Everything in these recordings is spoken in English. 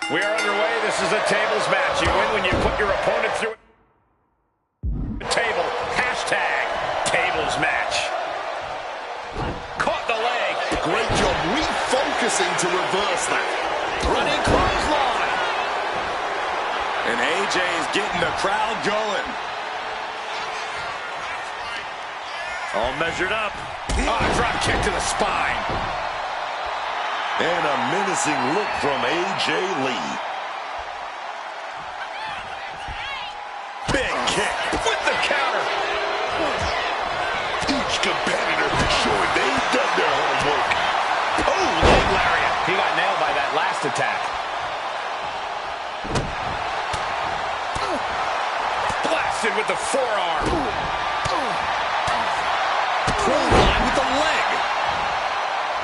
We are underway. This is a tables match. You win when you put your opponent through a table. Hashtag tables match. Caught the leg. Great job refocusing to reverse that. Running clothesline. And AJ is getting the crowd going. All measured up. Drop kick to the spine. And a menacing look from AJ Lee. Big kick With the counter. Each competitor showing they've done their homework. Oh, leg lariat. He got nailed by that last attack. Blasted with the forearm. Clothesline with the leg.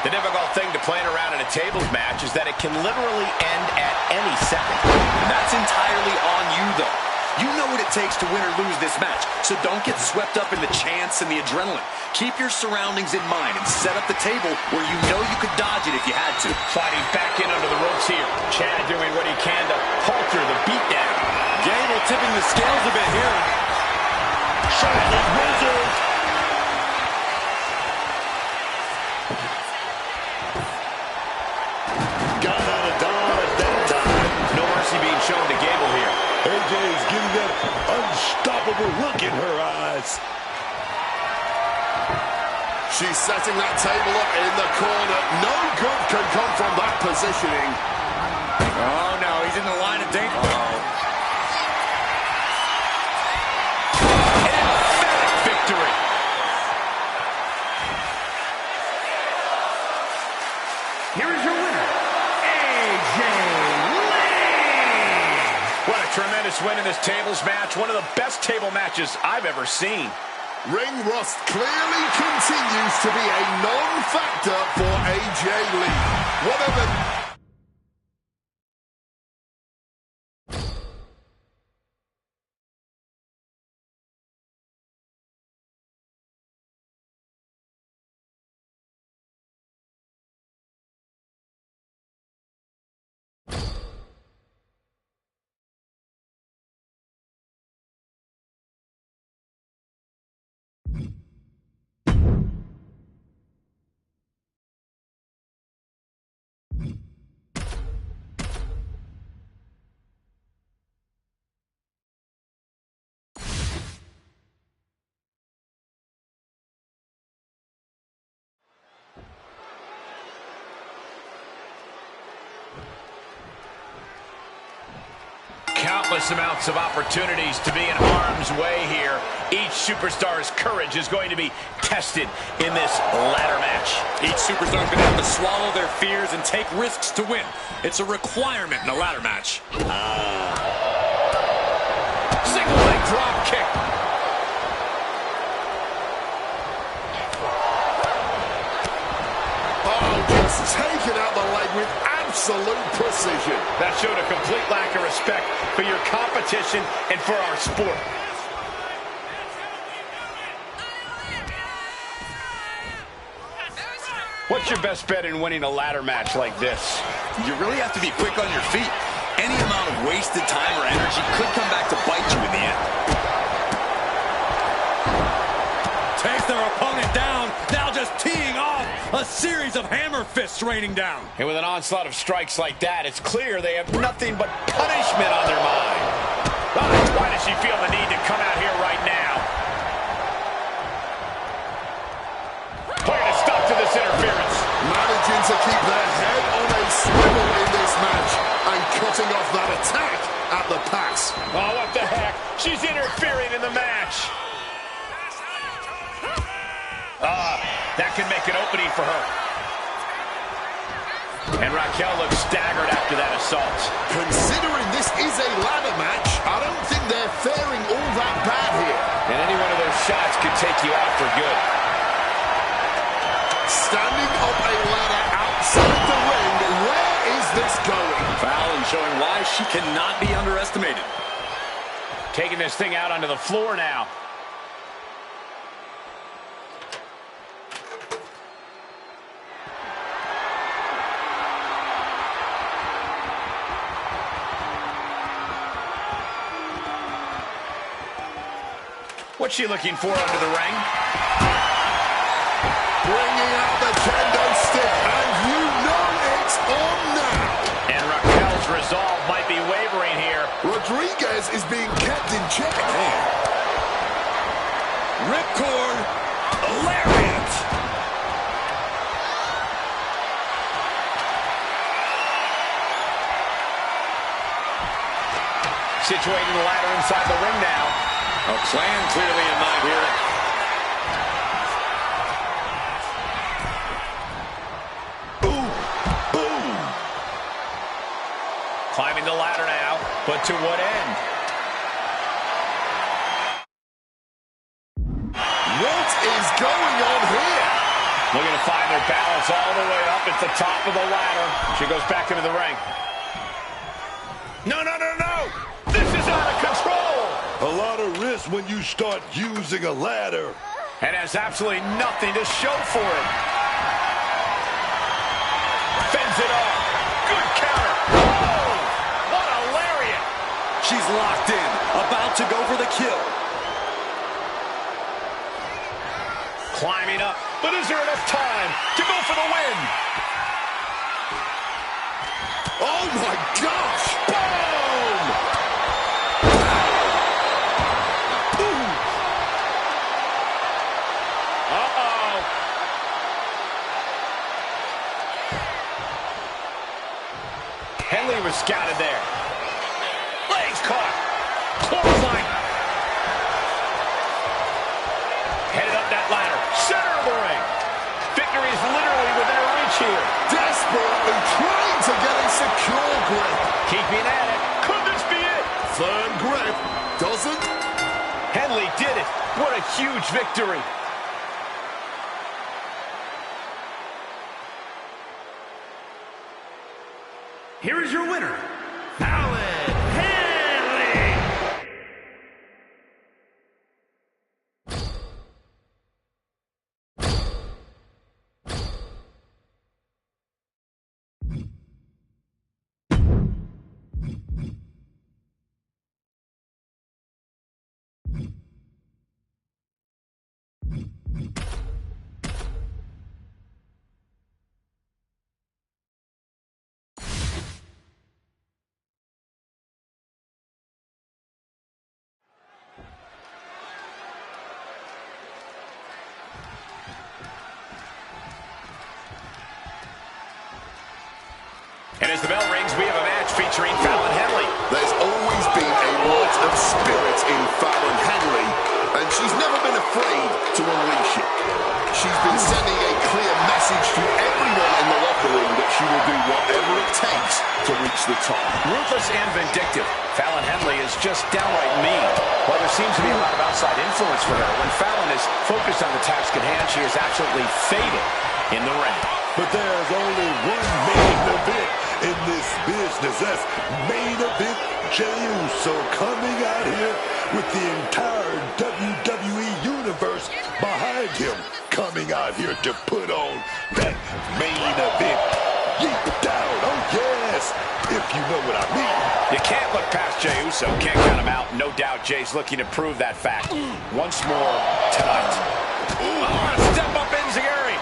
The difficult thing to playing around in a tables match is that it can literally end at any second. And that's entirely on you, though. You know what it takes to win or lose this match, so don't get swept up in the chance and the adrenaline. Keep your surroundings in mind and set up the table where you know you could dodge it if you had to. Fighting back in under the ropes here. Chad doing what he can to halter the beatdown. Gable tipping the scales a bit here. Charlotte Wizard. Got out of dodge that time. No mercy being shown to Gable here. AJ is getting that unstoppable look in her eyes. She's setting that table up in the corner. No good can come from that positioning. Oh, no, he's in the line of danger. Emphatic victory. Here is your winner, AJ Lee. What a tremendous win in this tables match. One of the best table matches I've ever seen. Ring rust clearly continues to be a non-factor for AJ Lee. Whatever. Countless amounts of opportunities to be in harm's way here. Each superstar's courage is going to be tested in this ladder match. Each superstar is going to have to swallow their fears and take risks to win. It's a requirement in a ladder match. Single leg drop kick. Oh, just taking out the leg with absolute precision. That showed a complete lack of respect for your competition and for our sport. What's your best bet in winning a ladder match like this? You really have to be quick on your feet. Any amount of wasted time or energy could come back to bite you in the end. Takes their opponent down, now just teeing off a series of hammer fists raining down. And with an onslaught of strikes like that, it's clear they have nothing but punishment on their mind. Why does she feel the need to come out here right now? Putting a stop to this interference. Managing to keep their head on a swivel in this match and cutting off that attack at the pass. Oh, what the heck? She's interfering in the match. That can make an opening for her. And Raquel looks staggered after that assault. Considering this is a ladder match, I don't think they're faring all that bad here. And any one of those shots could take you out for good. Standing up a ladder outside the ring, where is this going? Fallon showing why she cannot be underestimated. Taking this thing out onto the floor now. What's she looking for under the ring? Bringing out the kendo stick, and you know it's on now. And Raquel's resolve might be wavering here. Rodriguez is being kept in check. Ripcord. Lariat. Situating the ladder inside the ring now. A plan clearly in mind here. Boom. Boom. Climbing the ladder now, but to what end? What is going on here? Looking to find their balance all the way up at the top of the ladder. She goes back into the ring. No, no, no, no! This is out of control! A lot of risk when you start using a ladder. And has absolutely nothing to show for it. Fends it off. Good counter. Oh! What a lariat! She's locked in, about to go for the kill. Climbing up, but is there enough time to go for the win? Oh my gosh! Boom! Uh-oh. Henley was scouted there. Legs caught. Clothesline. Headed up that ladder. Center of the ring. Victory is literally within her reach here. Desperately trying to get a secure grip. Keeping at it. Could this be it? Firm grip. Doesn't. Henley did it. What a huge victory. Here is your winner, Fallon Henley. And as the bell rings, we have a match featuring Fallon Henley. There's always been a lot of spirit in Fallon Henley, and she's never been afraid to unleash it. She's been sending a clear message to everyone in the locker room that she will do whatever it takes to reach the top. Ruthless and vindictive, Fallon Henley is just downright mean. While there seems to be a lot of outside influence for her, when Fallon is focused on the task at hand, she is absolutely faded in the ring. But there's only one main event in this business. That's main event Jey Uso coming out here with the entire WWE universe behind him. Coming out here to put on that main event. Yeet down, oh yes, if you know what I mean. You can't look past Jey Uso, can't count him out. No doubt Jey's looking to prove that fact once more tonight. Oh, step up Enziguri.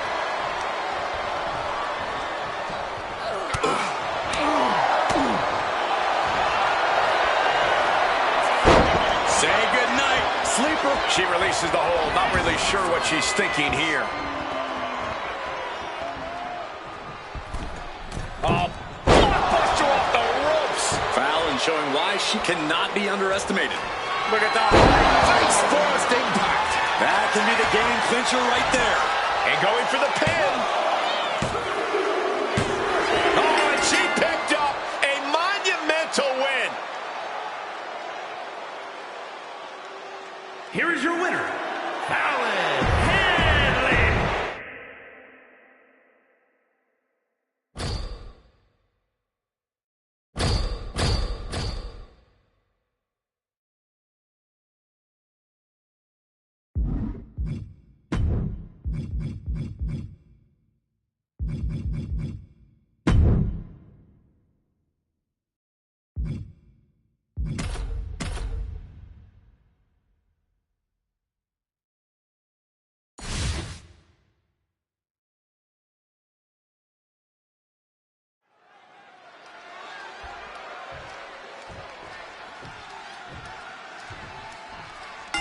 Say goodnight, sleeper. She releases the hold, not really sure what she's thinking here. Oh, blockbuster off the ropes. Fallon showing why she cannot be underestimated. Look at that. Face first impact. That can be the game clincher right there. And going for the pin. Oh, and she picked up a monumental win. Here is your winner, Fallon Henley.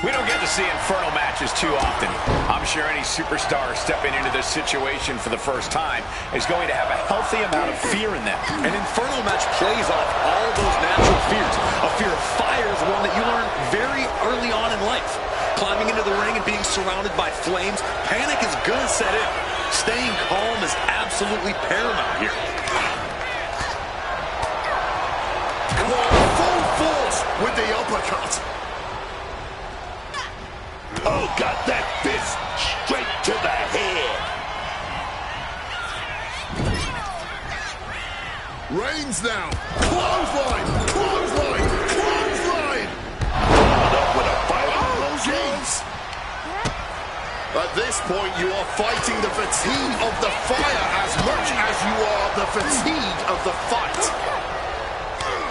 We don't get to see Inferno matches too often. I'm sure any superstar stepping into this situation for the first time is going to have a healthy amount of fear in them. An Inferno match plays off all those natural fears. A fear of fire is one that you learn very early on in life. Climbing into the ring and being surrounded by flames, panic is gonna set in. Staying calm is absolutely paramount here. Full force with the uppercut. Oh, got that fist straight to the head. Reigns now. Clothesline. Clothesline. Clothesline. Followed up with a fighting Oh, clothesline. jeez. At this point, you are fighting the fatigue of the fire as much as you are the fatigue of the fight.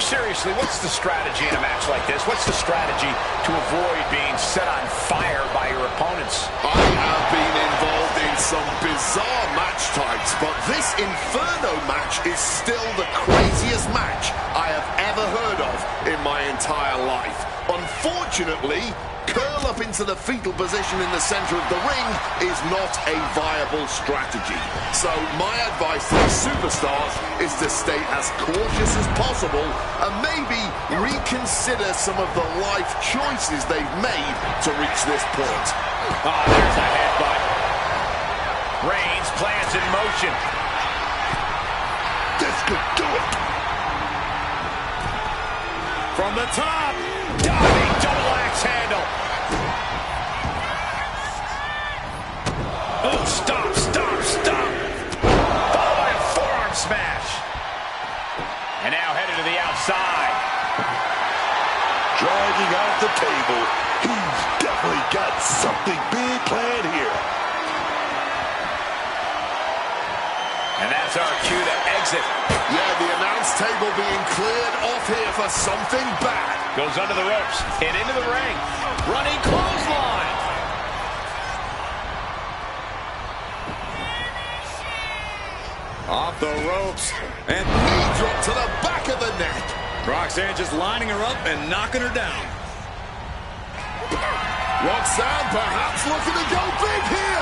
Seriously, what's the strategy in a match like this? What's the strategy to avoid being set on fire by your opponents? I have been involved in some bizarre match types, but this Inferno match is still the craziest match I have ever heard of in my entire life. Unfortunately, curl up into the fetal position in the center of the ring is not a viable strategy. So my advice to the superstars is to stay as cautious as possible and maybe reconsider some of the life choices they've made to reach this point. Oh, there's a headbutt. Reigns plans in motion. This could do it. From the top, diving double axe handle. Oh, stop, stop, stop. Followed by a forearm smash. And now headed to the outside. Dragging out the table. He's definitely got something big planned here. And that's our cue to exit. Yeah, the announce table being cleared off here for something bad. Goes under the ropes and into the ring. Running clothesline. Off the ropes. And Knee drop to the back of the neck. Roxanne just lining her up and knocking her down. Roxanne perhaps looking to go big here.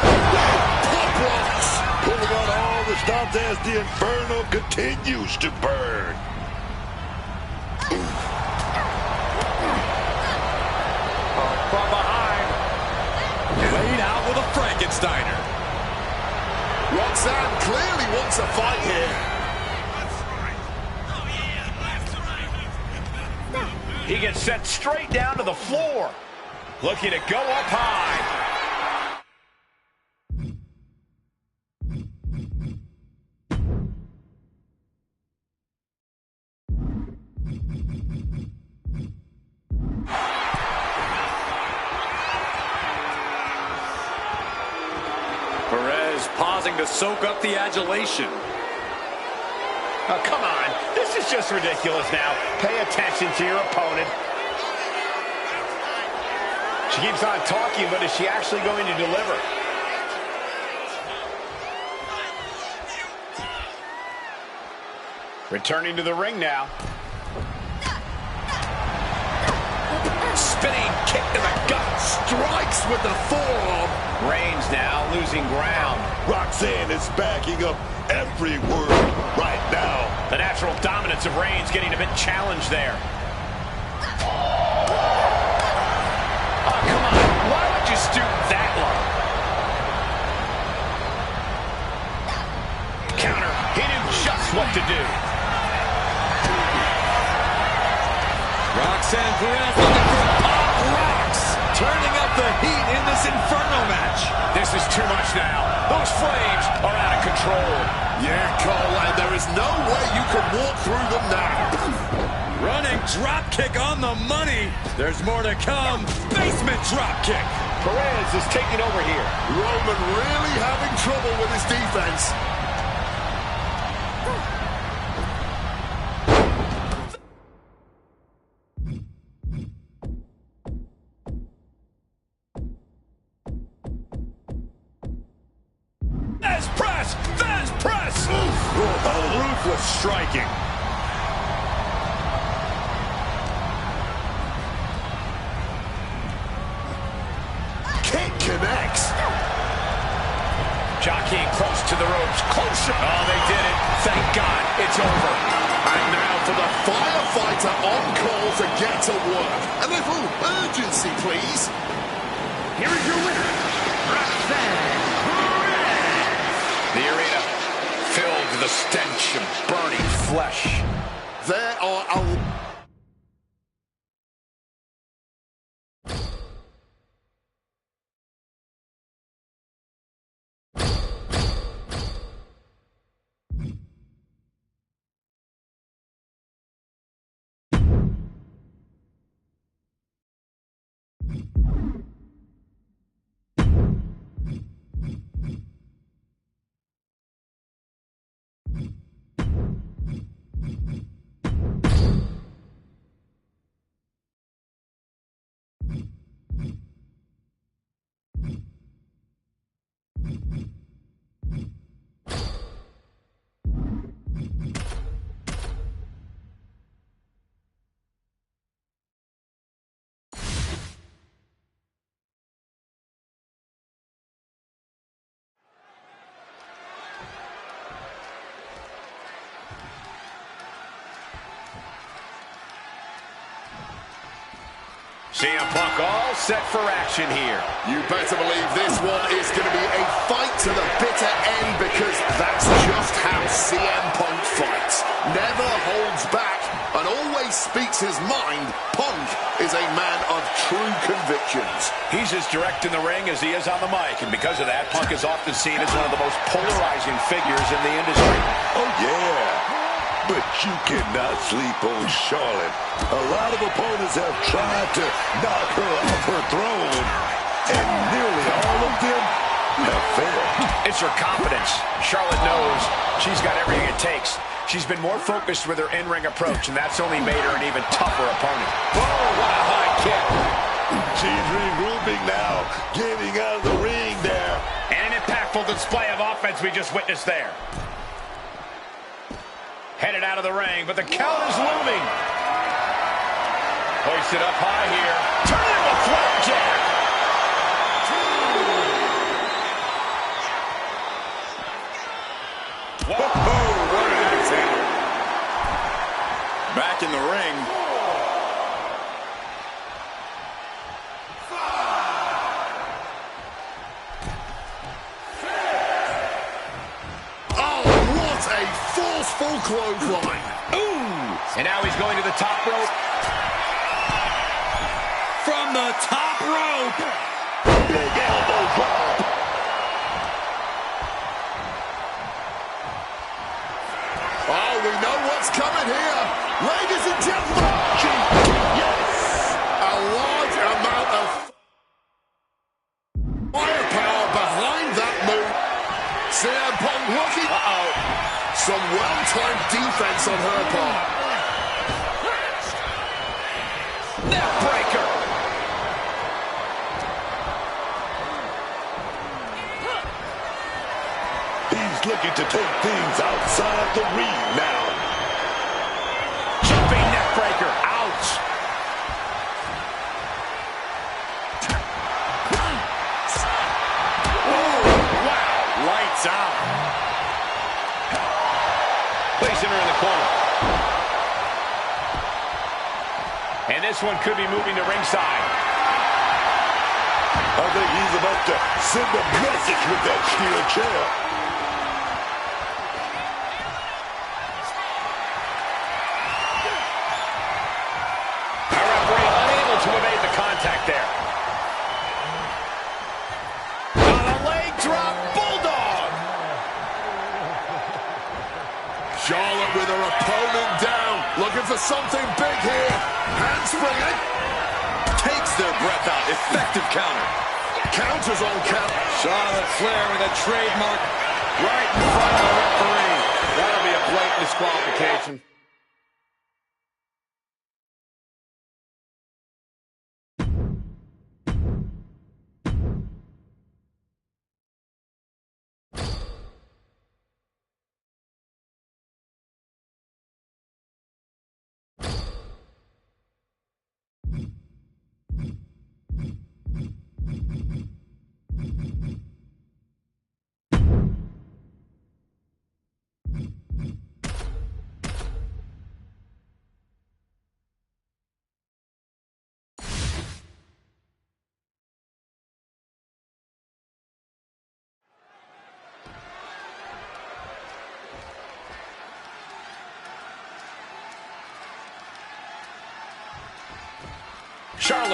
Pop rocks. Pulling on all the stops as the Inferno continues to burn. From behind. Laid out with a Frankensteiner. Roxanne clearly wants a fight here. He gets sent straight down to the floor. Looking to go up high. Perez pausing to soak up the adulation. Oh, come on. This is just ridiculous now. Pay attention to your opponent. She keeps on talking, but is she actually going to deliver? Returning to the ring now. Spinning kick to the gut. Strikes with the forearm. Reigns now losing ground. Roxanne is backing up every word right now. The natural dominance of Reigns getting a bit challenged there. Oh, come on. Why would you stoop that low? Counter. He knew just what to do. Roxanne Perez looking for pop rocks. Turning up the heat in this Inferno match. This is too much now. Those flames are out of control. Yeah, Cole, and there is no way you can walk through them now. Running drop kick on the money. There's more to come. Basement drop kick. Perez is taking over here. Roman really having trouble with his defense. Fast press. Ruthless striking. Jockeying close to the ropes. Closer. Oh, they did it. Thank God. It's over. And now for the firefighter on call to get to work. A little urgency, please. Here is your winner, Roxanne Perez. The arena filled with the stench of burning flesh. There are a... CM Punk all set for action here. You better believe this one is going to be a fight to the bitter end, because that's just how CM Punk fights. Never holds back and always speaks his mind. Punk is a man of true convictions. He's as direct in the ring as he is on the mic, and because of that, Punk is often seen as one of the most polarizing figures in the industry. Oh, yeah. But you cannot sleep on Charlotte. A lot of opponents have tried to knock her off her throne, and nearly all of them have failed. It's her confidence. Charlotte knows she's got everything it takes. She's been more focused with her in-ring approach, and that's only made her an even tougher opponent. Oh, what a high kick. She's regrouping now, getting out of the ring there. And an impactful display of offense we just witnessed there. Headed out of the ring, but the count is looming. Hoisted up high here. Turn into a flapjack. Whoa, what an attack. Back in the ring. Forceful clothesline. Ooh! And now he's going to the top rope. From the top rope. Big elbow drop. Oh, we know what's coming here. Ladies and gentlemen. Yes. A large amount of firepower behind that move. CM Punk looking. Some well-timed defense on her part. Neckbreaker. He's looking to take things outside the ring now. Jumping neckbreaker. Ouch. Oh, wow. Lights out. Placing her in the corner. And this one could be moving to ringside. I think he's about to send a message with that steel chair. Our referee unable to evade the contact there. On a leg drop, bulldog. Charlotte with her opponent down. Looking for something big here. Handspring. Takes their breath out. Effective counter. Counters on count. Charlotte Flair with a trademark right in front of the referee. That'll be a blatant disqualification.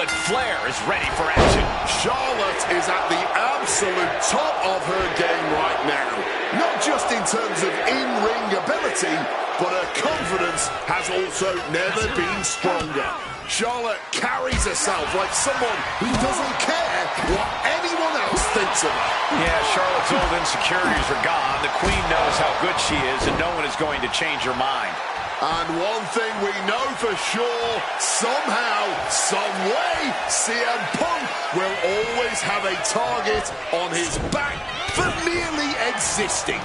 Charlotte Flair is ready for action. Charlotte is at the absolute top of her game right now. Not just in terms of in-ring ability, but her confidence has also never been stronger. Charlotte carries herself like someone who doesn't care what anyone else thinks of her. Yeah, Charlotte's old insecurities are gone. The Queen knows how good she is, and no one is going to change her mind. And one thing we know for sure, somehow, some way, CM Punk will always have a target on his back for merely existing.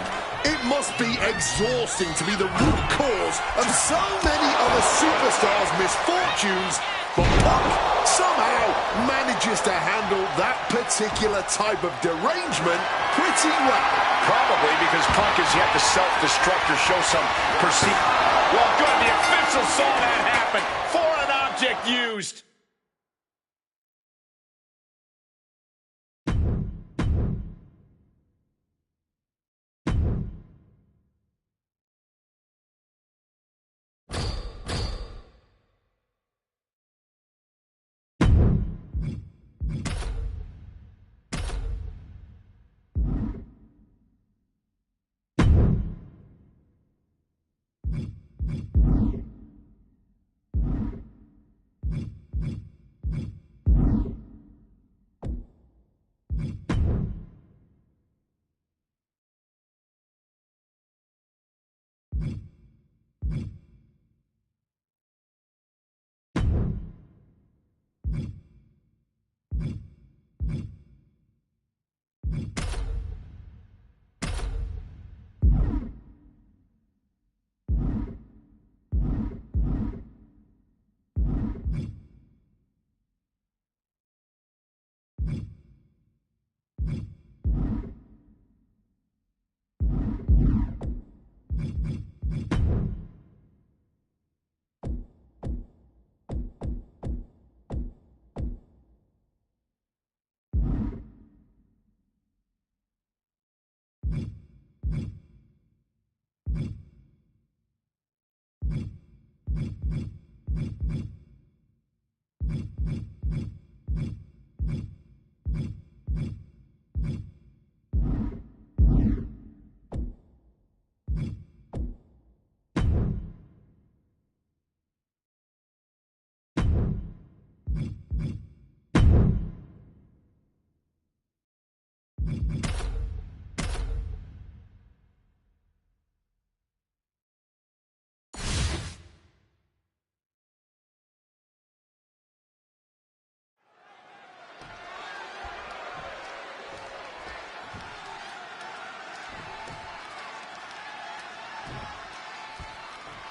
It must be exhausting to be the root cause of so many other superstars' misfortunes, but Punk somehow manages to handle that particular type of derangement pretty well. Probably because Punk has yet to self-destruct or show some perceived... Well, good, the official saw that happen. Foreign object used.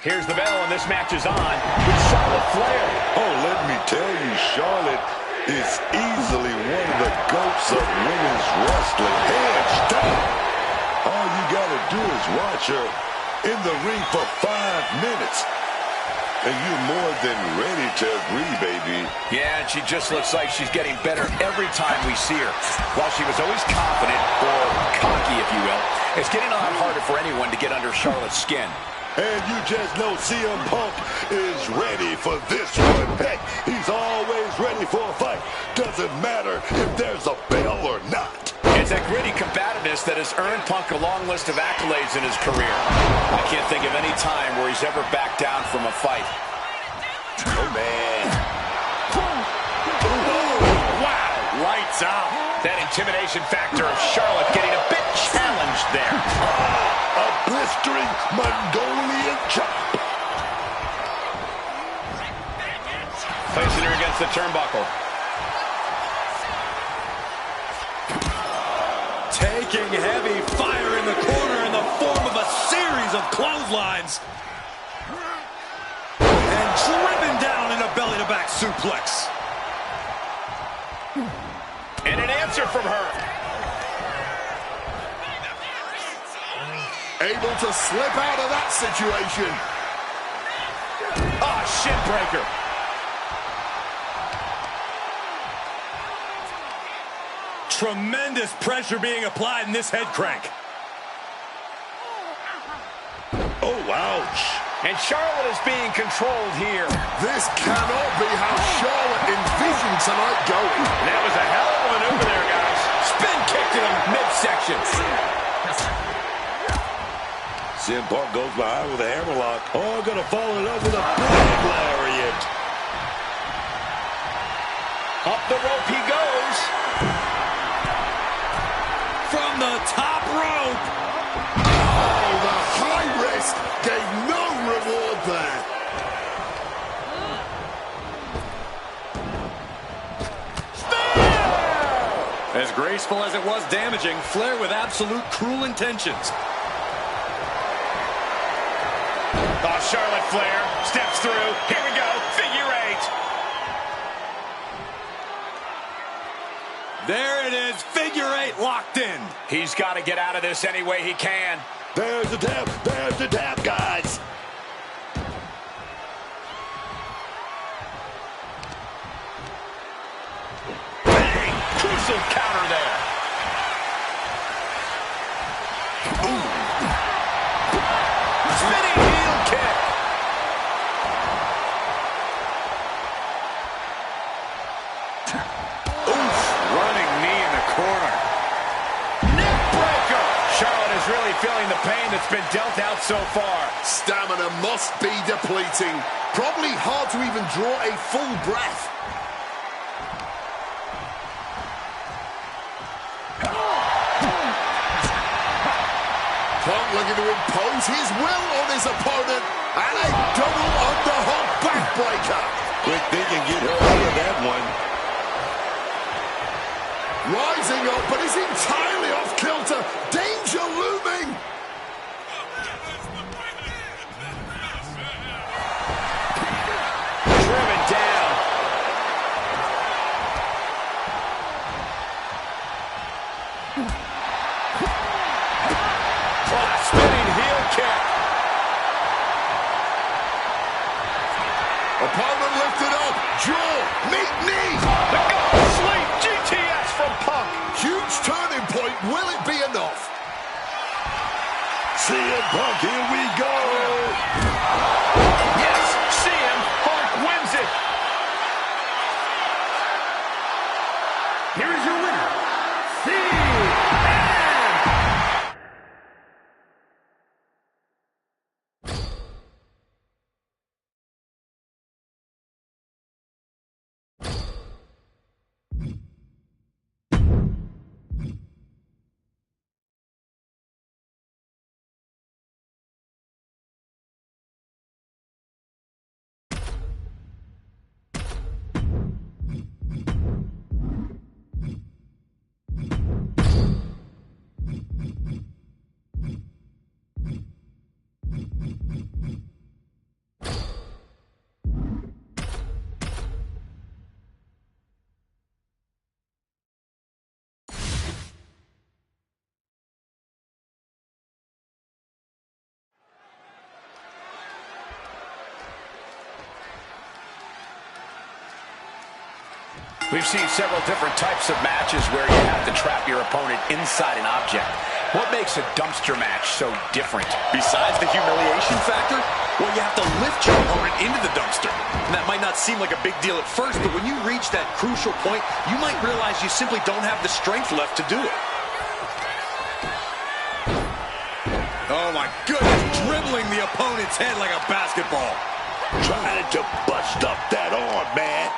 Here's the bell, and this match is on with Charlotte Flair. Oh, let me tell you, Charlotte is easily one of the GOATs of women's wrestling. Hands down. All you got to do is watch her in the ring for 5 minutes. And you're more than ready to agree, baby. Yeah, and she just looks like she's getting better every time we see her. While she was always confident, or cocky, if you will, it's getting a lot harder for anyone to get under Charlotte's skin. And you just know CM Punk is ready for this one. Heck, he's always ready for a fight. Doesn't matter if there's a bell or not. It's that gritty combativeness that has earned Punk a long list of accolades in his career. I can't think of any time where he's ever backed down from a fight. Oh, man. Wow, lights out. That intimidation factor of Charlotte getting a bit challenged there. A blistering Mongolian chop. Placing her against the turnbuckle. Taking heavy fire in the corner in the form of a series of clotheslines. And driven down in a belly-to-back suplex. And an answer from her. Able to slip out of that situation. Ah, shin breaker. Tremendous pressure being applied in this head crank. Oh, ouch. And Charlotte is being controlled here. This cannot be how Charlotte envisioned tonight going. That was a hell of a maneuver there, guys. Spin kick to the midsection. CM Punk goes behind with a hammerlock. Oh, gonna follow it up with a big lariat. Up the rope he goes. From the top rope. Oh, the high risk gave no reward there. As graceful as it was damaging, Flair with absolute cruel intentions. Oh, Charlotte Flair steps through. Here we go. Figure 8. There it is. Figure 8 locked in. He's got to get out of this any way he can. There's the tap. There's the tap, guys. Bang! Crucial counter there. Ooh. Spinning heel kick. Oof. Running knee in the corner. Neck breaker. Charlotte is really feeling the pain that's been dealt out so far. Stamina must be depleting. Probably hard to even draw a full breath. Punk looking to impose his will on his opponent. And a double underhook backbreaker. Quick thinking, get her out of that one. Rising up, but is entirely off kilter. Danger looming. Driven down. Oh, spinning heel kick. Opponent lifted up. Jaw, meet knee. The go sleep GTS from Punk. Huge turning point. Will it be enough? CM Punk, here we go. Yes, CM Punk wins it. Here is your winner, CM. We've seen several different types of matches where you have to trap your opponent inside an object. What makes a dumpster match so different? Besides the humiliation factor, well, you have to lift your opponent into the dumpster. And that might not seem like a big deal at first, but when you reach that crucial point, you might realize you simply don't have the strength left to do it. Oh, my goodness, dribbling the opponent's head like a basketball. Trying to bust up that arm, man.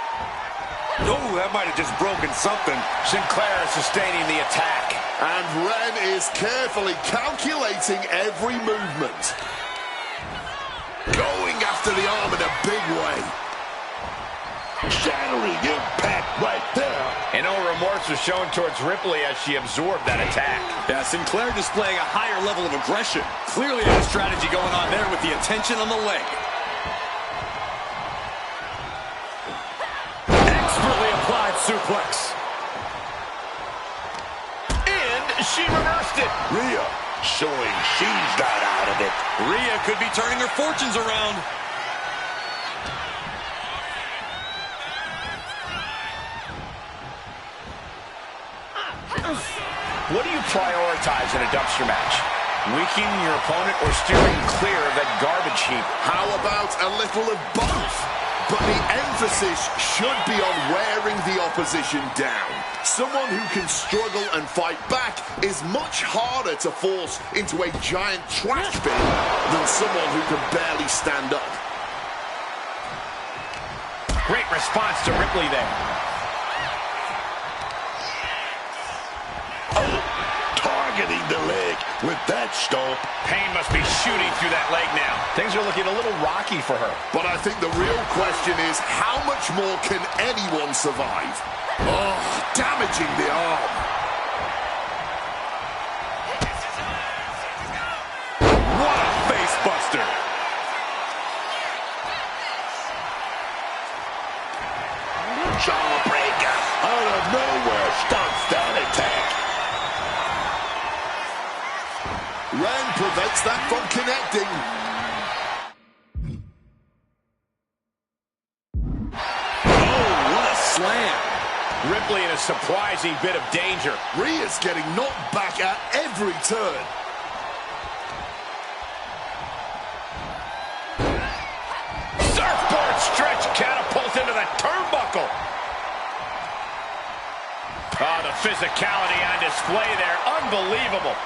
Oh, that might have just broken something. Sinclair is sustaining the attack. And Ren is carefully calculating every movement. Going after the arm in a big way. Shattering impact right there. And no remorse was shown towards Ripley as she absorbed that attack. Yeah, Sinclair displaying a higher level of aggression. Clearly had a strategy going on there with the attention on the leg. Expertly applied suplex. And she reversed it. Rhea showing she's not out of it. Rhea could be turning her fortunes around. What do you prioritize in a dumpster match? Weakening your opponent or steering clear of that garbage heap. How about a little of both? But the emphasis should be on wearing the opposition down. Someone who can struggle and fight back is much harder to force into a giant trash bin than someone who can barely stand up. Great response to Ripley there. Targeting the leg with that stomp. Pain must be shooting through that leg now. Things are looking a little rocky for her. But I think the real question is, how much more can anyone survive? Oh, damaging the arm. What a face buster. Jawbreaker. Out of nowhere stops that attack. Ren prevents that from connecting. Oh, what a slam. Ripley in a surprising bit of danger. Rhea's getting knocked back at every turn. Surfboard stretch catapult into the turnbuckle. Oh, the physicality on display there. Unbelievable.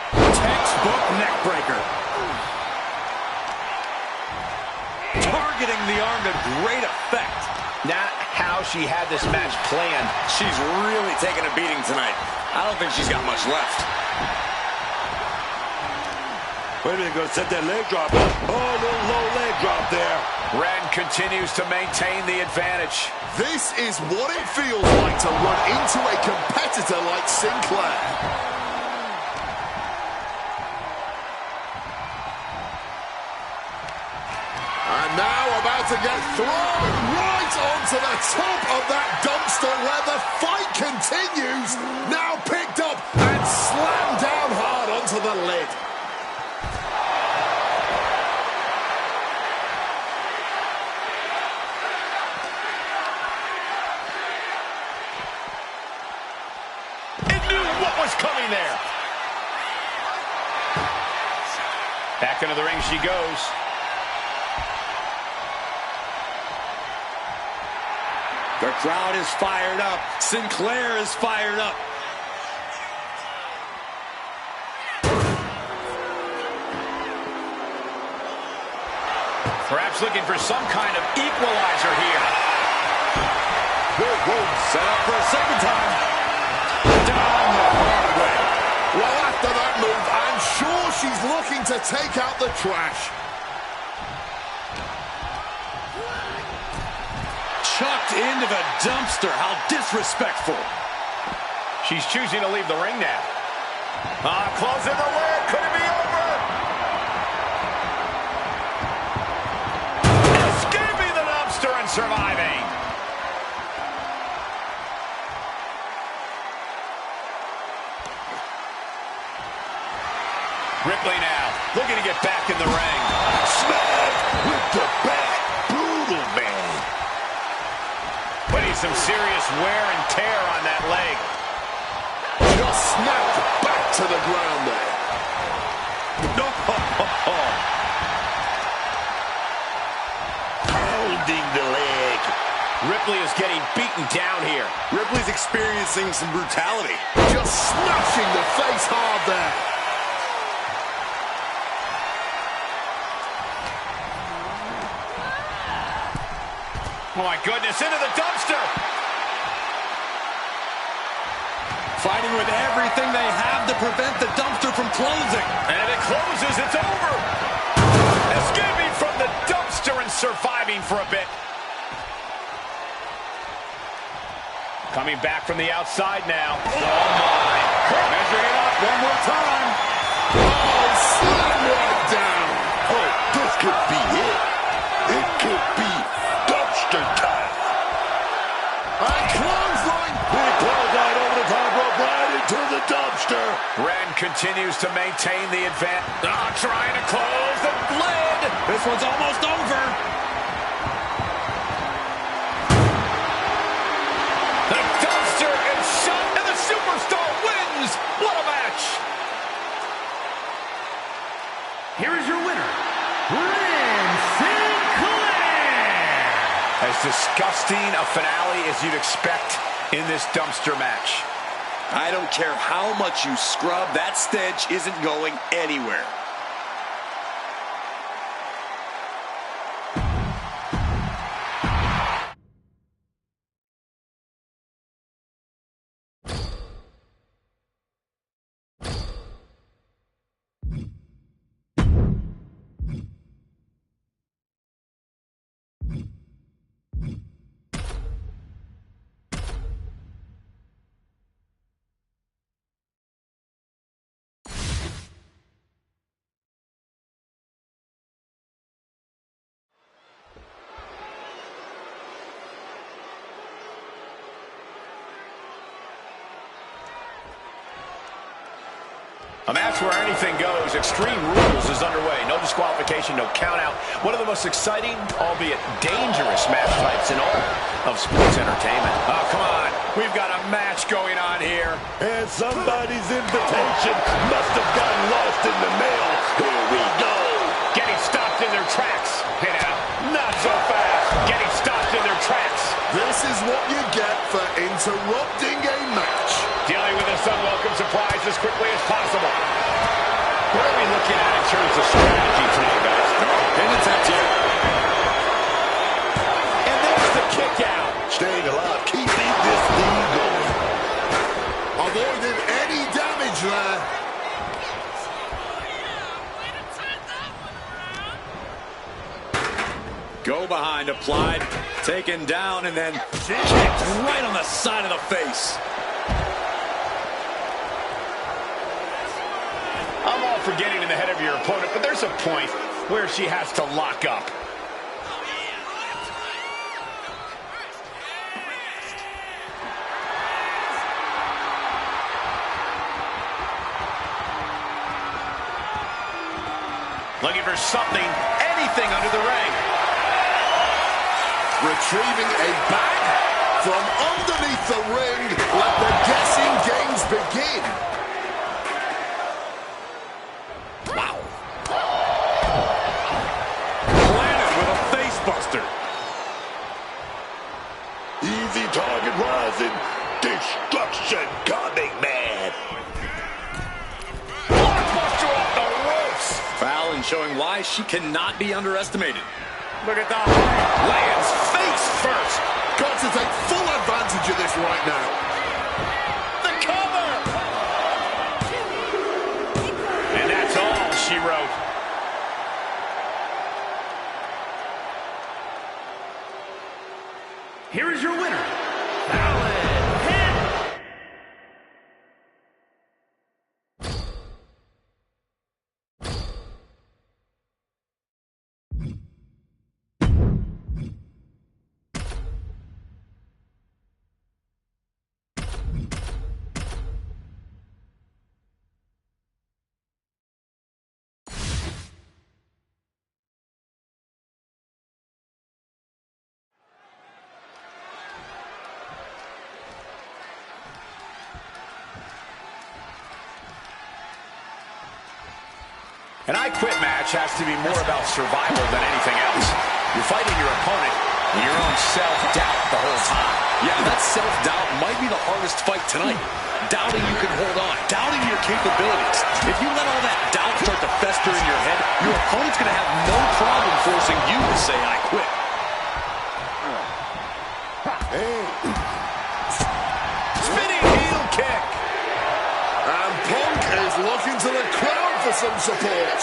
Textbook neckbreaker. Targeting the arm to great effect. Not how she had this match planned. She's really taking a beating tonight. I don't think she's got much left. Wait a minute, gonna set that leg drop up. Oh, a little low leg drop there. Ren continues to maintain the advantage. This is what it feels like to run into a competitor like Sinclair. And now about to get thrown right onto the top of that dumpster where the fight continues. Now picked up and slammed down hard onto the lid. It knew what was coming there. Back into the ring she goes. The crowd is fired up. Sinclair is fired up. Perhaps looking for some kind of equalizer here. Whoa, set up for a second time. Down the hard way. Well, after that move, I'm sure she's looking to take out the trash. Chucked into the dumpster. How disrespectful. She's choosing to leave the ring now. Closing the lid. Could it be over? Escaping the dumpster and surviving. Ripley now, looking to get back in the ring. Smack with the back. Brutal, man. Putting some serious wear and tear on that leg. Just snapped back to the ground there. No. Pounding the leg. Ripley is getting beaten down here. Ripley's experiencing some brutality. Just smashing the face hard there. Oh my goodness, into the dumpster. Fighting with everything they have to prevent the dumpster from closing. And if it closes, it's over. Escaping from the dumpster and surviving for a bit. Coming back from the outside now. Oh my. Measuring it up one more time. Oh, slam right down. Oh, this could be it. It could be dumpster time. And clothesline. Big clothesline over the top rope, right into the dumpster. Ren continues to maintain the advantage. Trying to close the lid. This one's almost over. The dumpster is shut, and the superstar wins. What a match. as disgusting a finale as you'd expect in this dumpster match. I don't care how much you scrub, that stench isn't going anywhere. A match where anything goes. Extreme Rules is underway. No disqualification, no count out. One of the most exciting, albeit dangerous match types in all of sports entertainment. Oh, come on. We've got a match going on here. And somebody's invitation must have gotten lost in the mail. Here we go. Getting stopped in their tracks. Not so fast. Getting stopped in their tracks. This is what you get for interrupting a match. Dealing with this unwelcome surprise as quickly as possible. What are we looking at in terms of strategy tonight, guys? And it's empty. And there's the kick out. Staying alive, keeping this thing going. Avoided any damage there. Go behind, applied, taken down, and then kicked right on the side of the face. I'm all for getting in the head of your opponent, but there's a point where she has to lock up. Looking for something, anything under the ring. Retrieving a bag from underneath the ring. Let the guessing games begin. Wow. Planted with a face buster. Easy target rising. Destruction coming, man. Blockbuster off the ropes. Fallon showing why she cannot be underestimated. Look at the lands face first. Got to take full advantage of this right now. The cover. And that's all she wrote. Here is your winner, Fallon. An I Quit match has to be more about survival than anything else. You're fighting your opponent and your own self-doubt the whole time. Yeah, that self-doubt might be the hardest fight tonight. Doubting you can hold on, doubting your capabilities. If you let all that doubt start to fester in your head, your opponent's going to have no problem forcing you to say, I quit. Spinning heel kick. And Punk is looking to the crowd for some support.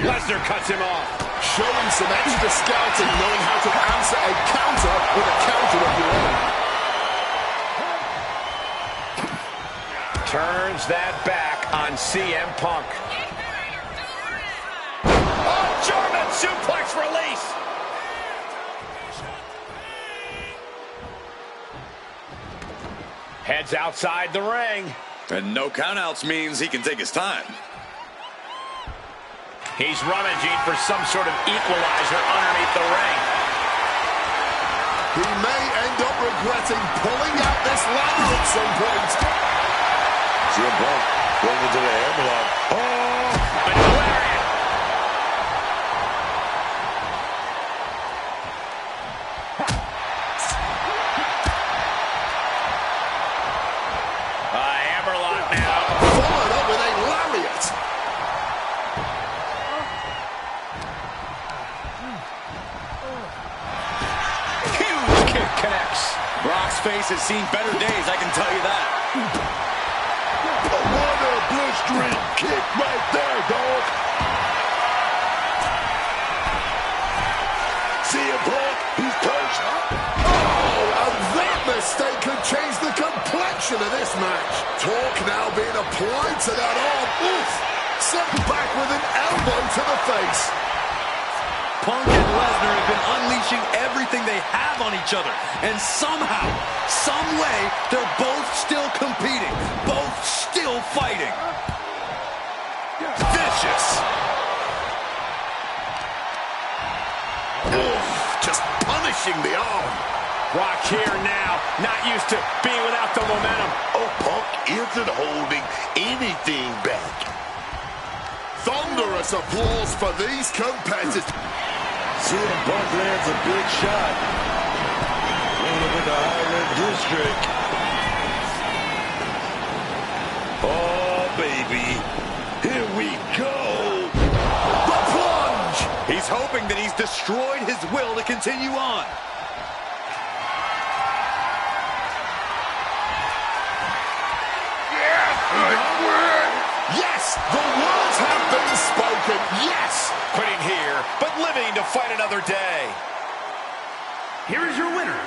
Lesnar cuts him off. Showing some extra scouting, knowing how to answer a counter with a counter of your own. Turns that back on CM Punk. Oh, German suplex release. Heads outside the ring. And no countouts means he can take his time. He's rummaging for some sort of equalizer underneath the ring. He may end up regretting pulling out this ladder at some point. CM Punk going into the hammerlock. Oh! Another lariat. Hammerlock now. Followed up with a lariat. Huge kick connects. Brock's face has seen better days, I can tell you that. What a blistering kick right there, dog. CM Punk, he's cursed. Oh, and that mistake could change the complexion of this match. Torque now being applied to that arm. Oof! Sent back with an elbow to the face. Punk and Lesnar have been unleashing everything they have on each other. And somehow, some way, they're both still competing. Both still fighting. Vicious. Oof, just punishing the arm. Brock here now, not used to being without the momentum. Oh, Punk isn't holding anything back. Thunderous applause for these competitors. CM Punk lands a big shot. One of the Highland District. Oh, baby. Here we go. The plunge. He's hoping that he's destroyed his will to continue on. Yes, the words have been spoken. Yes. Quitting here, but living to fight another day. Here is your winner,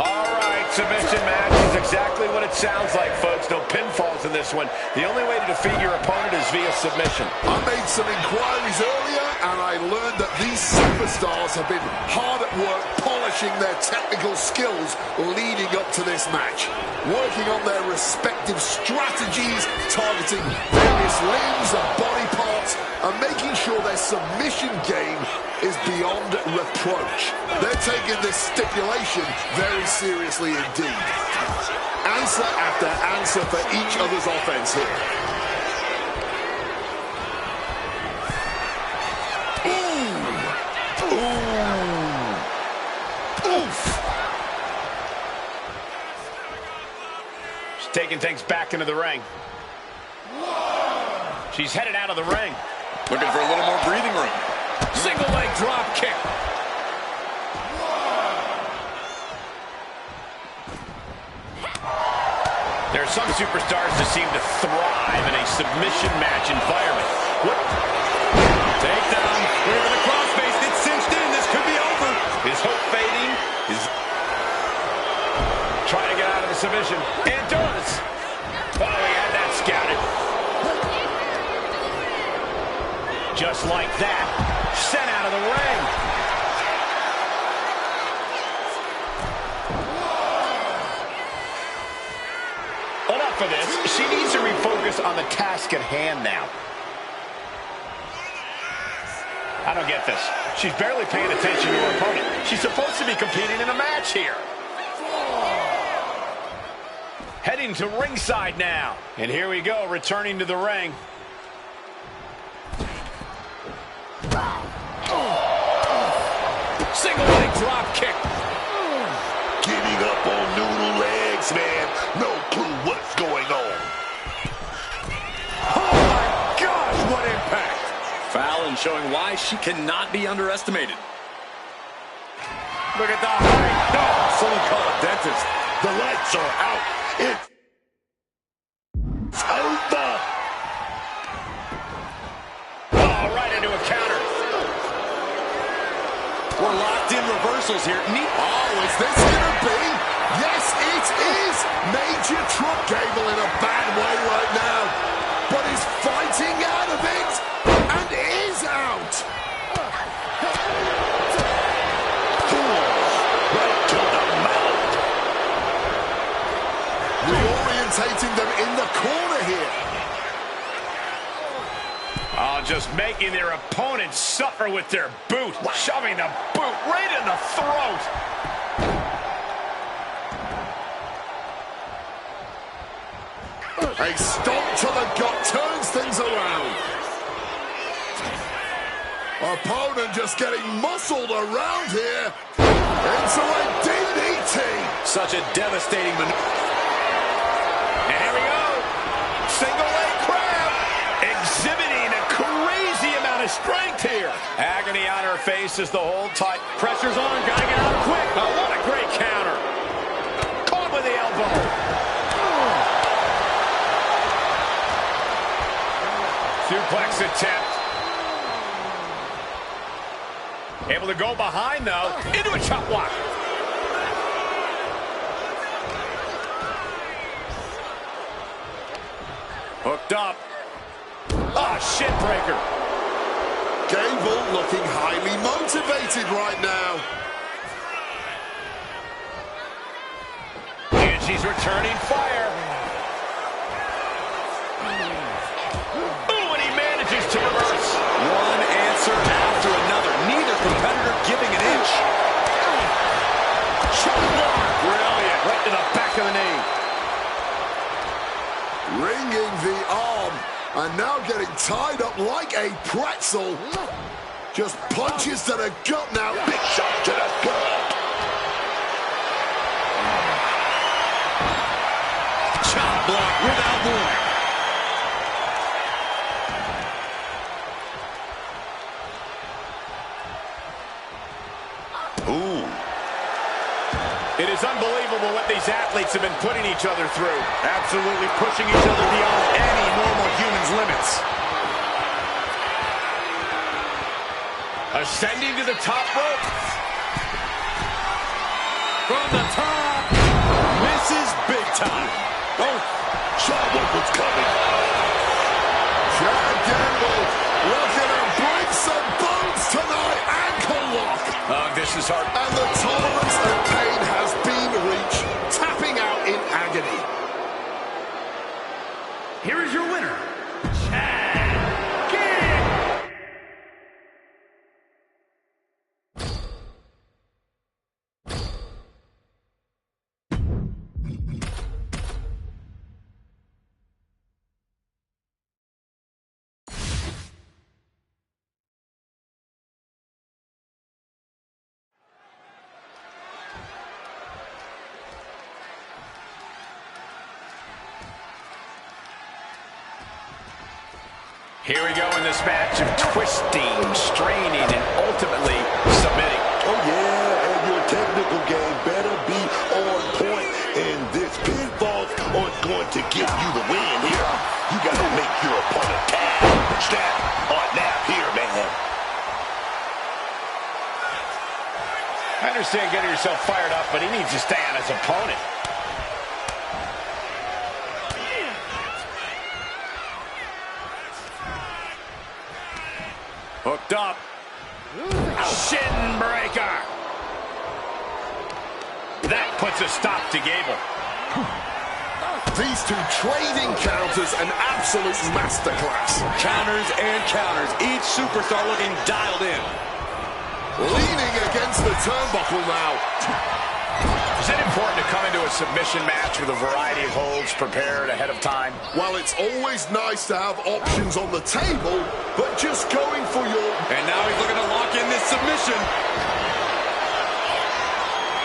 All right, submission match is exactly what it sounds like, folks. No pinfalls in this one. The only way to defeat your opponent is via submission. I made some inquiries earlier, and I learned that these superstars have been hard at work polishing their technical skills leading up to this match, working on their respective strategies, targeting various limbs and body parts, and making sure their submission game is beyond reproach. They're taking this stipulation very seriously indeed. Answer after answer for each other's offense here. Ooh. Ooh. Oof. She's taking things back into the ring. She's headed out of the ring. Looking for a little more breathing room. Single leg drop kick. There are some superstars that seem to thrive in a submission match environment. What? Takedown. Over the crossface. It's cinched in. This could be over. Is hope fading? Is trying to get out of the submission. And does. Oh, he had that scouted. Just like that. Sent out of the ring. Enough for this. She needs to refocus on the task at hand now. I don't get this. She's barely paying attention to her opponent. She's supposed to be competing in a match here. Heading to ringside now. And here we go, returning to the ring. Single leg drop kick. Getting up on noodle legs, man. No clue what's going on. Fallon showing why she cannot be underestimated. Look at the height. Oh, someone call a dentist. The lights are out. It's over. Oh, right into a counter. We're locked in reversals here. Oh, is this gonna be? Yes, it is. Major Truck Gable in a bad way right now, but is fighting out of it and is out. Right to the mouth. Reorientating them in the corner here. Oh, just making their opponent suffer with their boot. Shoving the boot right in the throat. A stomp to the gut turns things around. Opponent just getting muscled around here into a DDT. Such a devastating maneuver. And here we go. Single leg crab. Exhibiting a crazy amount of strength here. Agony on her face as the hold tight. Pressure's on. Gotta get out quick. Oh, what a great counter. Caught with the elbow. Suplex attempt. Able to go behind, though. Into a chop block. Hooked up. Ah, shit breaker. Gable looking highly motivated right now. And she's returning fire. Ooh, and he manages to reverse. One answer after another. Neither competitor giving an inch. Brilliant. Right to the back of the knee. Ringing the arm and now getting tied up like a pretzel. Just punches to the gut now. Big shot to the gut. Chop block without warning. Ooh. It is unbelievable what these athletes have been putting each other through. Absolutely pushing each other beyond any normal human's limits. Ascending to the top rope. From the top. Misses big time. Oh, saw what was coming. Chad Gable looking to break some bones tonight. Ankle lock. Oh, this is hard. And the tolerance of pain has been reached. Tapping out in agony. Here is your winner, Chad Gable. Here we go in this match of twisting, straining, and ultimately submitting. Oh, yeah, and your technical game better be on point. And this pinfalls aren't going to give you the win here. You got to make your opponent tap. Snap or nap here, man. I understand getting yourself fired up, but he needs to stay on his opponent. Hooked up. Shin breaker. That puts a stop to Gable. These two trading counters, an absolute masterclass. Counters and counters. Each superstar looking dialed in. Leaning against the turnbuckle now. Is it important to come into a submission match with a variety of holds prepared ahead of time? Well, it's always nice to have options on the table, but just going for your... And now he's looking to lock in this submission.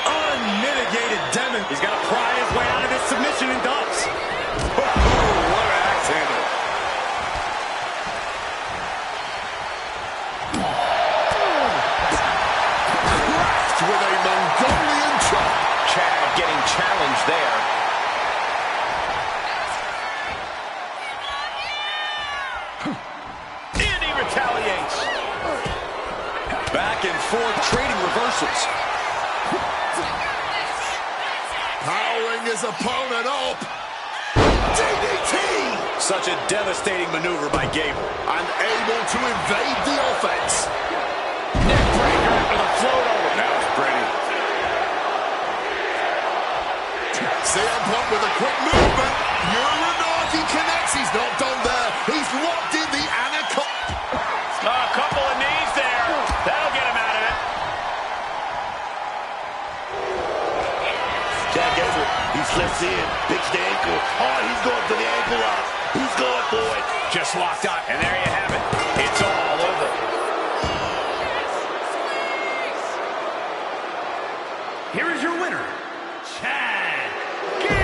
Unmitigated Demon. He's got to pry his way out of this submission and does. Oh, what an axe handle. Back and forth, trading reversals. Powering his opponent up. DDT! Such a devastating maneuver by Gable. And able to evade the offense. Neck breaker after the float over. That was pretty. CM Punk with a quick movement. Uranagi connects. He's not done there. He's locked in the anaconda. A couple of knees there. That'll get him out of it. Jack Gable, he slips in, picks the ankle. Oh, he's going for the ankle lock. He's going for it. Just locked on. And there you have it. It's all over. Here is your winner, Chad Gable.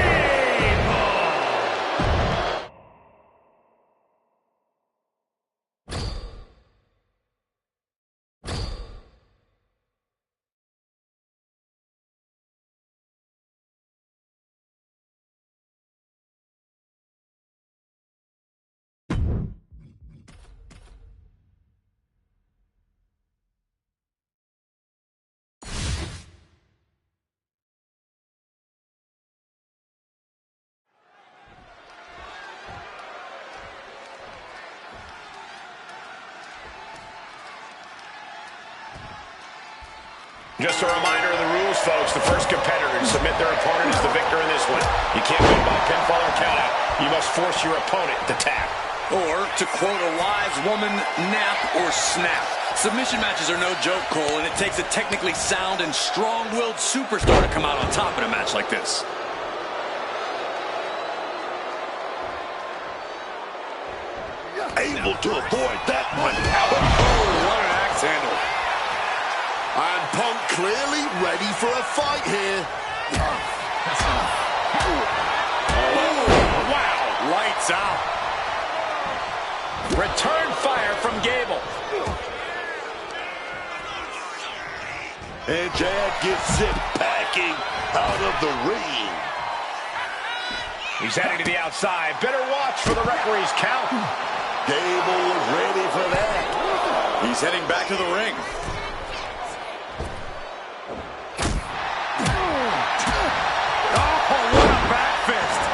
Just a reminder of the rules, folks. The first competitor to submit their opponent is the victor in this one. You can't win by pinfall or countout. You must force your opponent to tap. Or, to quote a wise woman, nap or snap. Submission matches are no joke, Cole, and it takes a technically sound and strong-willed superstar to come out on top in a match like this. Able to avoid that one. Oh, what an axe handle. And Punk clearly ready for a fight here. Oh, wow. Lights out. Return fire from Gable. And Jack gets sent packing out of the ring. He's heading to the outside. Better watch for the referee's count. Gable was ready for that. He's heading back to the ring.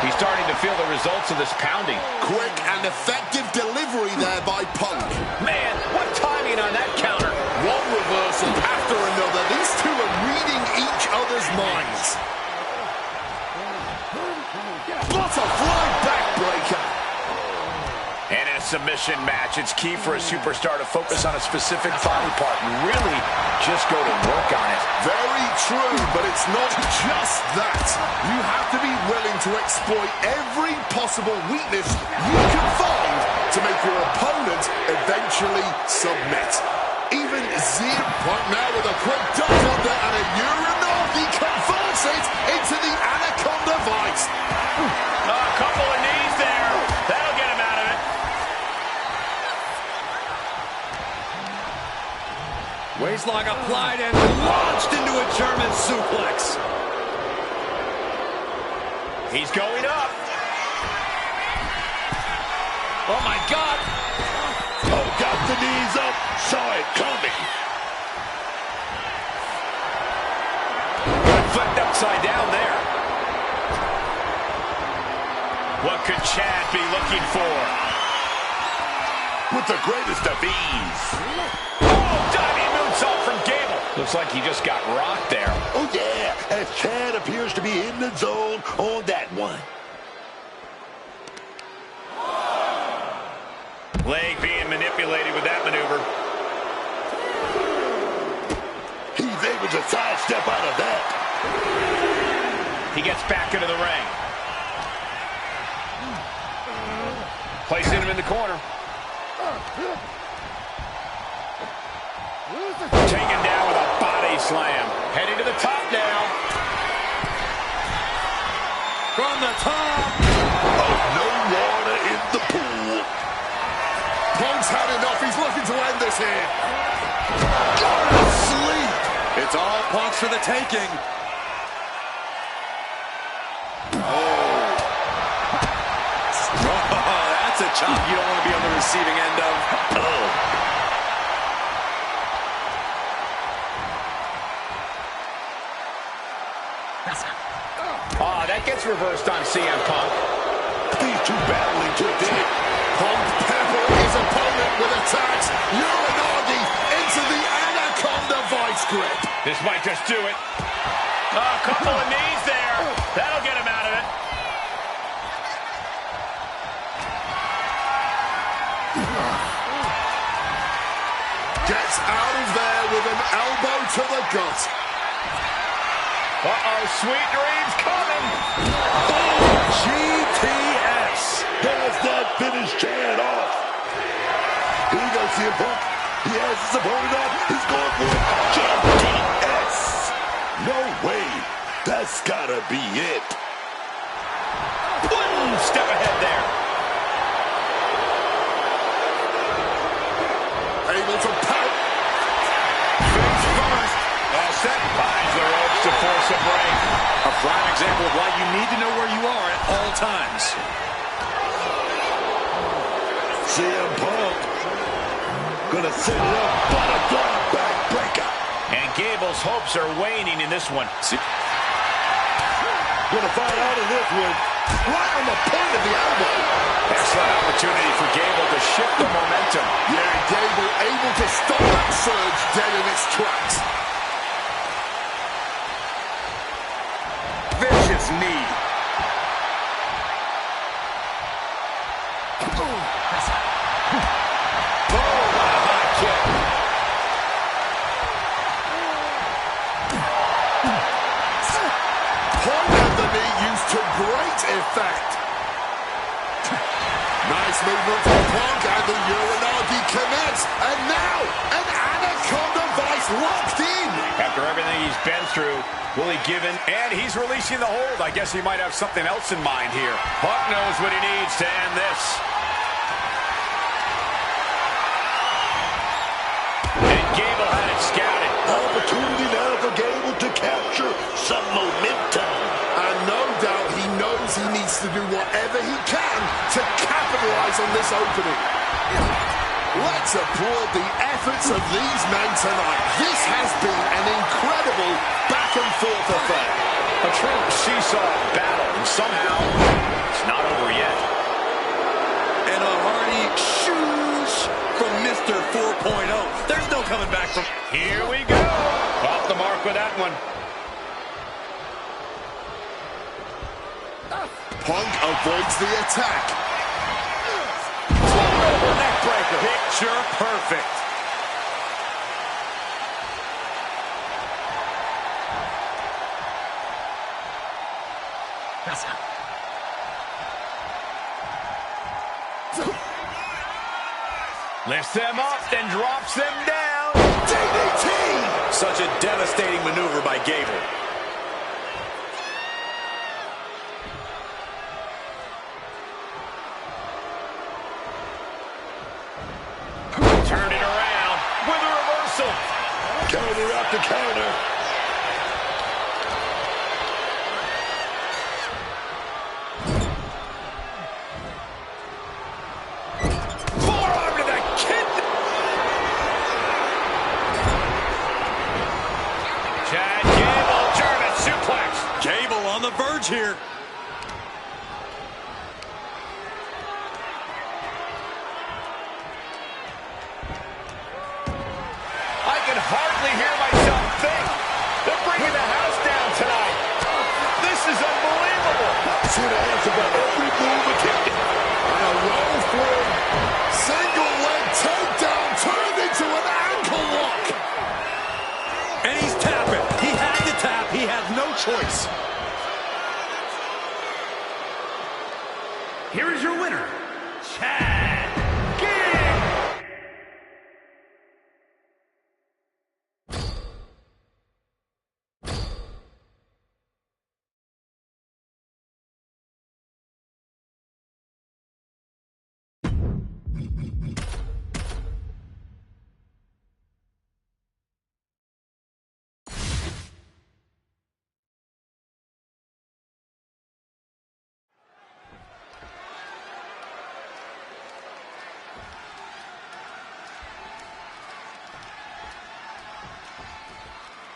He's starting to feel the results of this pounding. Quick and effective delivery there by Punk. Man, what timing on that counter. One reversal after another. These two are reading each other's minds. What a flying backbreaker. And in a submission match, it's key for a superstar to focus on a specific body part and really just go to work on it. Very true, but it's not just that. You have to be willing to exploit every possible weakness you can find to make your opponent eventually submit. Even CM Punk now with a quick duck under and a Uranagi converts it into the anaconda vice. A couple of knees there. That'll get him out of it. Waistlock applied and launched into a German suplex. He's going up. Oh, my God. Oh, got the knees up. Saw it coming. Flipped upside down there. What could Chad be looking for? With the greatest of ease. Oh, diving moonsault from Gable. Looks like he just got rocked there. Oh, yeah, as Chad appears to be in the zone on that one. Leg being manipulated with that maneuver. He's able to sidestep out of that. He gets back into the ring. Placing him in the corner. Taken down with a body slam. Heading to the top now. From the top. Oh, no water in the pool. Punk's had enough. He's looking to end this here. Go to sleep. It's all Punk's for the taking. That's a chop you don't want to be on the receiving end of. That gets reversed on CM Punk. These two battling to the dead. Punk peppering his opponent with attacks. Uranagi into the Anaconda vice grip. This might just do it. A couple of knees there. That'll get him out of it. Gets out of there with an elbow to the gut. Uh-oh, sweet dreams coming. GTS. Does that finish Chad off? Here we go, CM Punk. He has his opponent up. He's going for it. GTS. No way. That's gotta be it. One step ahead there. Able to pout. Face first. All set. Finds the ropes to force a break. A prime example of why you need to know where you are at all times. CM Punk gonna set it up. Butterfly backbreaker. And Gable's hopes are waning in this one. Gonna find out in this one. Right on the point of the elbow. Excellent opportunity for Gable to shift the momentum. Yeah, Gable able to stop that surge dead in its tracks. Vicious knee. Point of the knee used to great effect. Nice movement from Punk, and the Uranagi connects. And now, an Anaconda Vice locked in. After everything he's been through, will he give in? And he's releasing the hold. I guess he might have something else in mind here. Punk knows what he needs to end this. And Gable had it scouted. Opportunity now for Gable to capture some momentum. And no doubt he knows he needs to do whatever he can to capitalize on this opening. Let's applaud the efforts of these men tonight. This has been an incredible back-and-forth affair. A true seesaw battle, and somehow it's not over yet. And a hearty shoosh from Mr. 4.0. There's no coming back from... Here we go. Off the mark with that one. Punk avoids the attack. Neck breaker. Picture perfect. Lifts them up, then drops them down. DDT! Such a devastating maneuver by Gable. Turn it around with a reversal. Counter after counter. Forearm to the kidney. Chad Gable, German suplex. Gable on the verge here. I can hardly hear myself think. They're bringing the house down tonight. This is unbelievable. See the answer about every move attempted. And a roll through. Single leg takedown turned into an ankle lock. And he's tapping. He had to tap. He had no choice. Here is your winner, Chad Gable.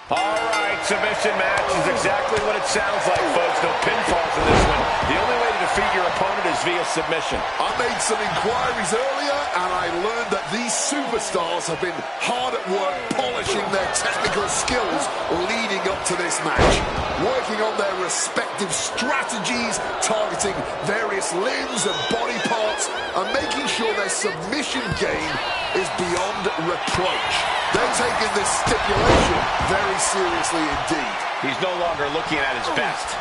All right, submission match is exactly what it sounds like, folks. No pinfalls in this one. The only way to defeat your opponent is via submission. I made some inquiries earlier, and I learned that these superstars have been hard at work polishing their technical skills leading up to this match, working on their respective strategies, targeting various limbs and body parts, and making sure their submission game is beyond reproach. They're taking this stipulation very seriously indeed. He's no longer looking at his best.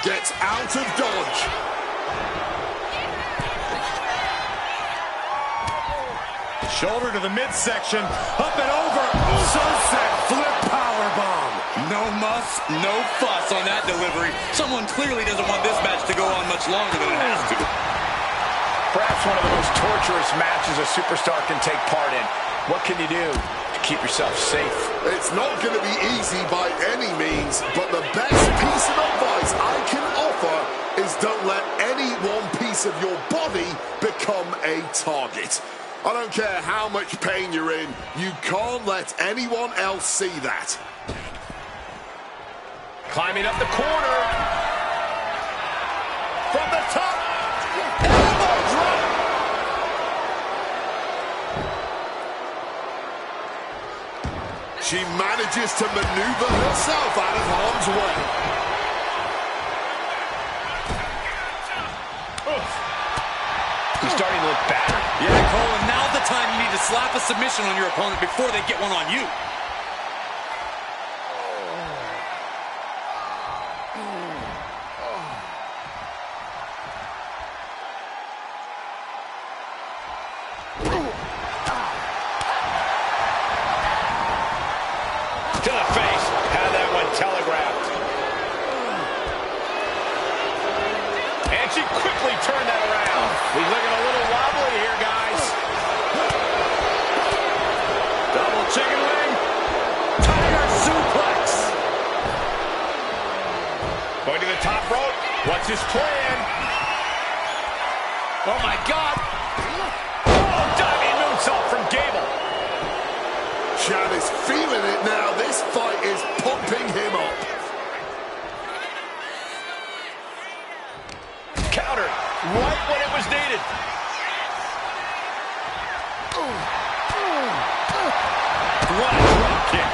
Gets out of dodge. Shoulder to the midsection, up and over. Sunset flip powerbomb. No muss, no fuss on that delivery. Someone clearly doesn't want this match to go on much longer than it has to. Perhaps one of the most torturous matches a superstar can take part in. What can you do to keep yourself safe? It's not going to be easy by any means, but the best piece of advice I can offer is don't let any one piece of your body become a target. I don't care how much pain you're in, you can't let anyone else see that. Climbing up the corner. From the top. Elbow drop. She manages to maneuver herself out of harm's way. He's starting to look battered. Yeah, Cole, and now's the time you need to slap a submission on your opponent before they get one on you. To the face. Had that one telegraphed. And she quickly turned that around. He's looking a little wobbly here, guys. Double chicken wing. Tiger suplex. Going to the top rope. What's his plan? Oh, my God. Oh, diving moonsault from Gable. Chad is feeling it now. This fight is pumping him up. Countered right when it was needed. What a drop kick.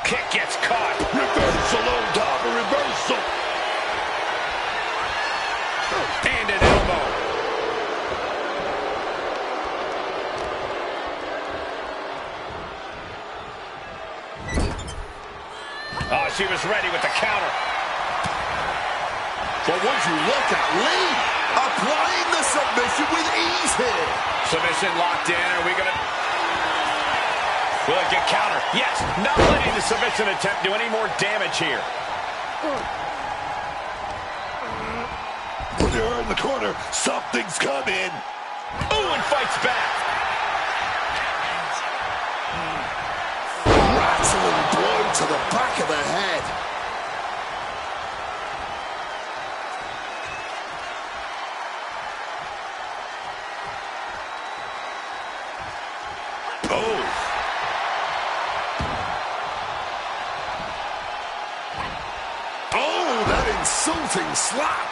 Kick gets caught. Reversal on top of reversal. And an elbow. Oh, she was ready with the counter. But would you look at Lee applying the submission with ease here. Submission locked in. Are we gonna... Will it get counter? Yes. Not letting the submission attempt do any more damage here. Put her in the corner. Something's coming. Ooh, and fights back. Rattling blow to the back of the head. Oh, that insulting slap.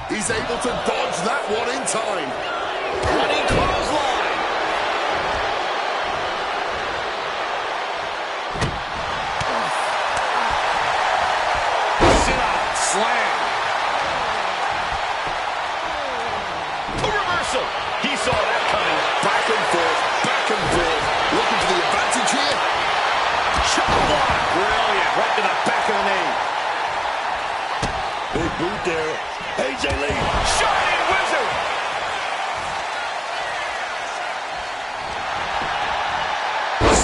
He's able to dodge that one in time. Running clothesline. Sit out. Slam. A reversal. He saw that coming. Back and forth, back and forth. Looking for the advantage here. Chop block. Brilliant. Right to the back of the knee. Big boot there. AJ Lee. Shining Wizard.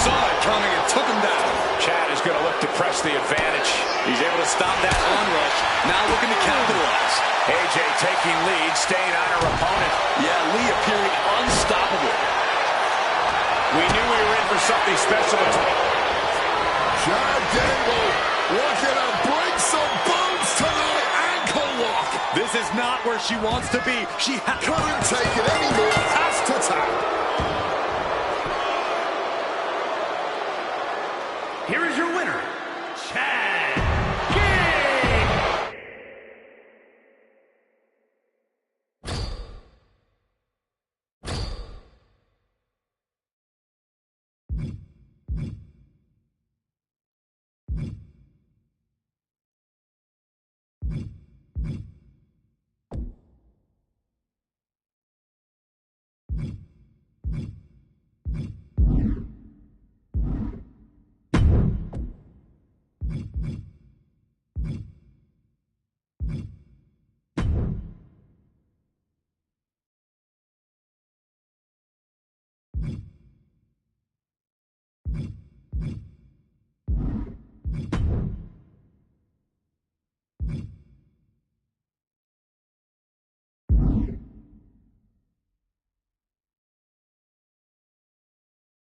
Saw it coming and took him down. Chad is going to look to press the advantage. He's able to stop that onrush. Now looking to capitalize. AJ taking lead, staying on her opponent. Yeah, Lee appearing unstoppable. We knew we were in for something special. Chad Gable looking to bring some bones tonight. Ankle lock. This is not where she wants to be. She couldn't take it anymore. Has to tap.